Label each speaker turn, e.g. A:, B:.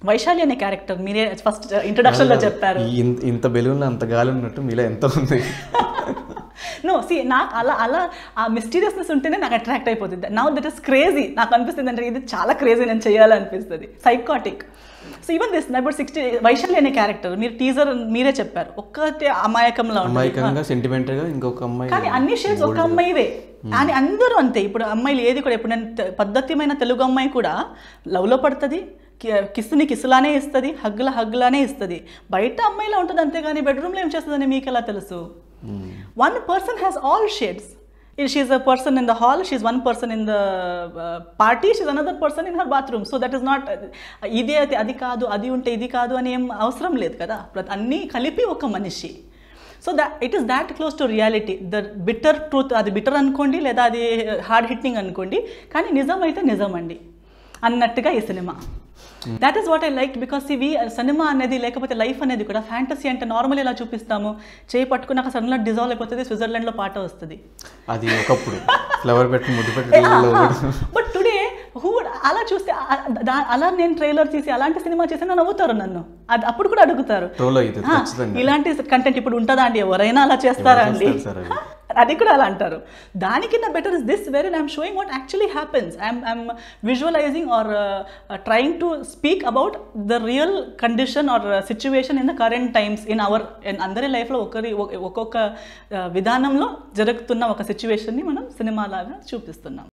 A: వైశాలి అనే క్యారెక్టర్ మీరే ఫస్ట్ ఇంట్రొడక్షన్లో చెప్పారు.
B: ఇంత బెలూన్ అంత గాలి ఉన్నట్టు మీలో ఎంత ఉంది.
A: నో సి నాకు అలా ఆ మిస్టీరియస్నెస్ ఉంటేనే నాకు అట్రాక్ట్ అయిపోతుంది. Now that is crazy. నాకు అనిపిస్తుంది అంటే ఇది చాలా క్రేజీ, నేను చేయాలనిపిస్తుంది, psychotic. So even this about 60 Vaishali అనే క్యారెక్టర్ మీరు టీజర్ మీరే చెప్పారు, ఒక్కటే అమాయకంలో
B: అమాయకంగా సెంటిమెంటల్గా ఇంకొక అమ్మాయి,
A: కానీ అన్ని షేడ్స్ ఒక అమ్మాయివే అని అందరూ అంతే. ఇప్పుడు అమ్మాయిలు ఏది కూడా ఇప్పుడు నేను పద్ధతిమైన తెలుగు అమ్మాయి కూడా లవ్లో పడుతుంది, కిస్సుని కిస్సులానే ఇస్తుంది, హగ్గులానే ఇస్తుంది. బయట అమ్మాయిలా ఉంటుంది అంతేగాని బెడ్రూమ్లో ఏం చేస్తుందని మీకు ఎలా తెలుసు? One person has all shades. She's a person in the hall, she's one person in the party, she's another person in her bathroom. So that is not ఇదే అది కాదు, అది ఉంటే ఇది కాదు అని ఏం అవసరం లేదు కదా. అన్నీ కలిపి ఒక మనిషి. So it is that close to reality. The bitter truth, అది బిటర్ అనుకోండి లేదా అది హార్డ్ హిట్టింగ్ అనుకోండి, కానీ నిజం అయితే నిజం అండి అన్నట్టుగా ఈ cinema. That is what I like. Because ఇవి సినిమా అనేది లేకపోతే లైఫ్ అనేది కూడా ఫ్యాంటసీ అంటే నార్మల్ ఎలా చూపిస్తాము, చేయి పట్టుకున్నాక సడన్గా డిజాల్వ్ అయిపోతుంది, స్విట్జర్లాండ్లో పాట వస్తుంది, అది ఒకప్పుడు ఫ్లవర్ పెట్టి ముద్దు పెట్టి. బట్ టుడే హూ అలా చూస్తే అలా నేను ట్రైలర్ తీసి అలాంటి సినిమా చేసి నవ్వుతారు నన్ను, అది అప్పుడు కూడా అడుగుతారు ఇలాంటి కంటెంట్ ఇప్పుడు ఉంటుందా అండి, ఎవరైనా అలా చేస్తారా అండి, అది కూడా అలా అంటారు. దానికన్నా better is this where I'm showing what actually happens. I'm visualizing or trying to speak about the real condition or situation in the current times in అందరి లైఫ్లో ఒక్కొక్క విధానంలో జరుగుతున్న ఒక సిచ్యువేషన్ని మనం సినిమా లాగా చూపిస్తున్నాం.